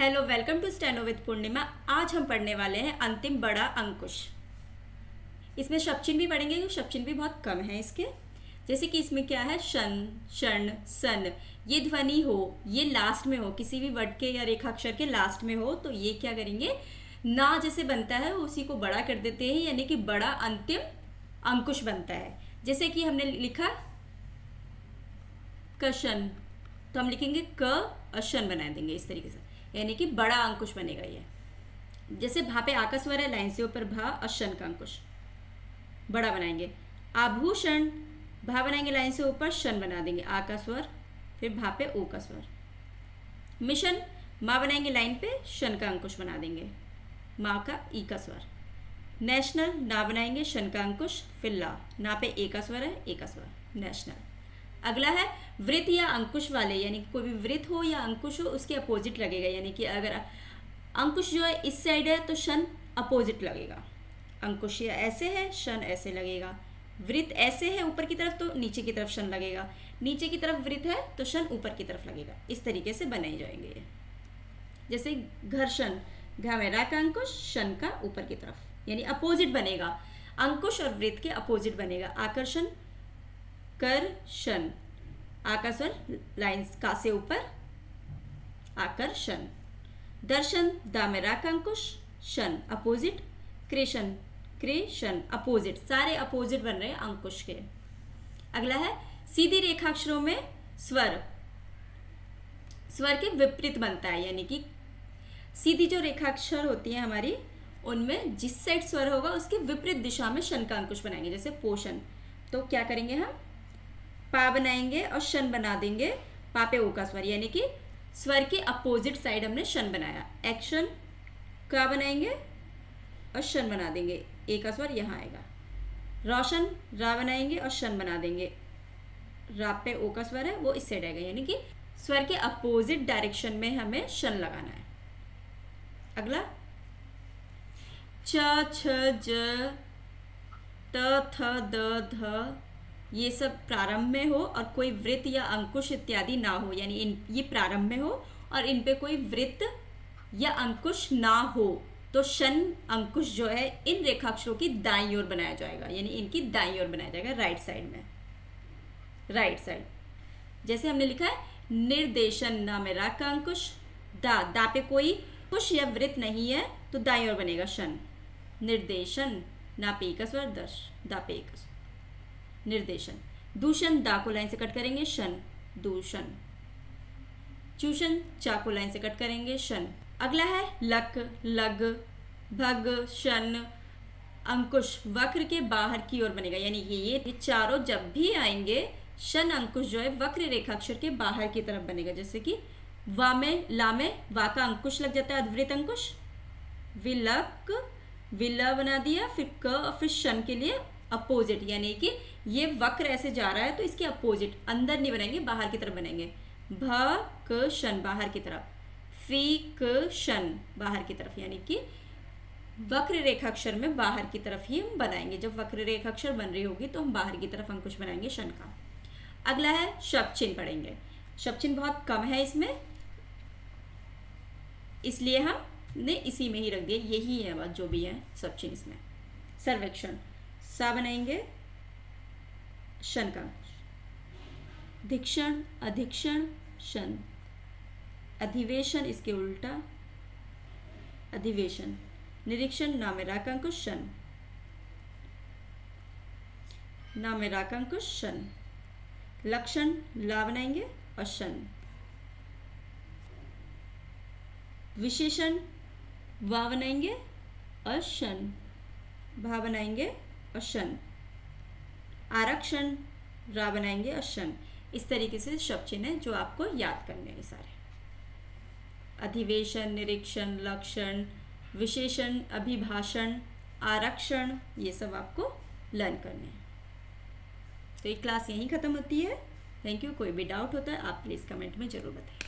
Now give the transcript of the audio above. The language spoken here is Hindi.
Hello, welcome to steno with Purnima. आज हम पढ़ने वाले हैं अंतिम बड़ा अंकुश। इसमें शब्दचिन्ह भी पढ़ेंगे क्योंकि शब्दचिन्ह भी बहुत कम है इसके। जैसे कि इसमें क्या है, शन, क्षण, सन। ये ध्वनि हो, ये लास्ट में हो, किसी भी वर्ड के या रेखाक्षर के लास्ट में हो तो ये क्या करेंगे, ना जैसे बनता है उसी को बड़ा कर देते हैं, यानी कि बड़ा अंतिम अंकुश बनता है। जैसे कि हमने लिखा कशन, तो हम लिखेंगे क अशन बना देंगे इस तरीके से, यानी कि बड़ा अंकुश बनेगा ये। जैसे भा पे आका स्वर है, लाइन से ऊपर भा, अशन का अंकुश बड़ा बनाएंगे। आभूषण, भा बनाएंगे लाइन से ऊपर, शन बना देंगे, आ का स्वर, फिर भा पे ओ का स्वर। मिशन, माँ बनाएंगे लाइन पे, शन का अंकुश बना देंगे, माँ का ई का स्वर। नेशनल, ना बनाएंगे, शन का अंकुश, फिर ला, ना पे ए का स्वर है, ए का स्वर, नेशनल। अगला है वृत्त या अंकुश वाले, यानी कि कोई भी वृत्त हो या अंकुश हो उसके अपोजिट लगेगा, यानी कि अगर अंकुश जो है इस साइड है तो शन अपोजिट लगेगा। अंकुश या ऐसे है, शन ऐसे लगेगा। वृत्त ऐसे है ऊपर की तरफ तो नीचे की तरफ शन लगेगा, नीचे की तरफ वृत्त है तो शन ऊपर की तरफ लगेगा। इस तरीके से बनाए जाएंगे ये। जैसे घर्षण, घा में रा का अंकुश, शन का ऊपर की तरफ, यानी अपोजिट बनेगा। अंकुश और वृत्त के अपोजिट बनेगा। आकर्षण, कर्षण, आका स्वर लाइन का से ऊपर, आकर्षण। दर्शन, दा में रा का अंकुश, शन अपोजिट, क्रेशन, क्रेशन अपोजिट, सारे अपोजिट बन रहे हैं अंकुश के। अगला है सीधी रेखाक्षरों में स्वर, स्वर के विपरीत बनता है, यानी कि सीधी जो रेखाक्षर होती है हमारी, उनमें जिस साइड स्वर होगा उसके विपरीत दिशा में शन का अंकुश बनाएंगे। जैसे पोषण, तो क्या करेंगे हम, पा बनाएंगे और शन बना देंगे, पा पे ओ का स्वर, यानी कि स्वर के अपोजिट साइड हमने शन बनाया। एक्शन, का बनाएंगे और शन बना देंगे, ए का स्वर यहाँ आएगा। रोशन, रा बनाएंगे और शन बना देंगे, रा पे ओ का स्वर है वो इस साइड आएगा, यानी कि स्वर के अपोजिट डायरेक्शन में हमें शन लगाना है। अगला च, छ, ज, त, थ, द, ध, ये सब प्रारंभ में हो और कोई वृत्त या अंकुश इत्यादि ना हो, यानी ये प्रारंभ में हो और इन पे कोई वृत्त या अंकुश ना हो तो शन अंकुश जो है इन रेखाक्षरों की दाईं ओर बनाया जाएगा, यानी इनकी दाईं ओर बनाया जाएगा, राइट साइड में, राइट साइड। जैसे हमने लिखा है निर्देशन, ना में रा का अंकुश, दा, दा पे कोई कुश या वृत्त नहीं है तो दाईं ओर बनेगा शन। निर्देशन, ना पे का स्वर, दर्श, दा पे का स्वर, निर्देशन। दूषण, दा को लाइन से कट करेंगे, शन, दूषण। चूषण, चा को लाइन से कट करेंगे, शन। अगला है लक, लग, भग, शन, अंकुश वक्र के बाहर की ओर बनेगा, यानी कि ये चारों जब भी आएंगे शन अंकुश जो है वक्र रेखाक्षर के बाहर की तरफ बनेगा। जैसे कि वा में, ला में वा का अंकुश लग जाता है, अद्वृत अंकुश, विलक, विला बना दिया, फिर क और फिर शन के लिए अपोजिट, यानी कि ये वक्र ऐसे जा रहा है तो इसके अपोजिट, अंदर नहीं बनाएंगे, बाहर की तरफ बनेंगे। भ, क, शन बाहर की तरफ, फी, क, शन बाहर की तरफ, यानी कि वक्र रेखाक्षर में बाहर की तरफ ही हम बनाएंगे। जब वक्र रेखाक्षर बन रही होगी तो हम बाहर की तरफ अंकुश बनाएंगे शन का। अगला है शब्द चिन्ह पढ़ेंगे। शब्द चिन्ह बहुत कम है इसमें, इसलिए हमने इसी में ही रख दिया, यही है बात जो भी है शब्द चिन्ह इसमें। सर्वेक्षण, सा बनाएंगे, शन का। धिक्षण, अधिक्षण, शन। अधिवेशन इसके उल्टा, अधिवेशन। निरीक्षण, ना में रा का अंकुश, शन, ना में रा का अंकुश, शन। लक्षण, ला बनाएंगे और शन। विशेषण, वा बनाएंगे और शन, भा बनाएंगे और शन। आरक्षण, रा बनाएंगे और शन। इस तरीके से शब्द चिन्ह है जो आपको याद करने हैं सारे। अधिवेशन, निरीक्षण, लक्षण, विशेषण, अभिभाषण, आरक्षण, ये सब आपको लर्न करने हैं। तो ये क्लास यहीं ख़त्म होती है। Thank you. कोई भी डाउट होता है आप प्लीज़ कमेंट में ज़रूर बताएं।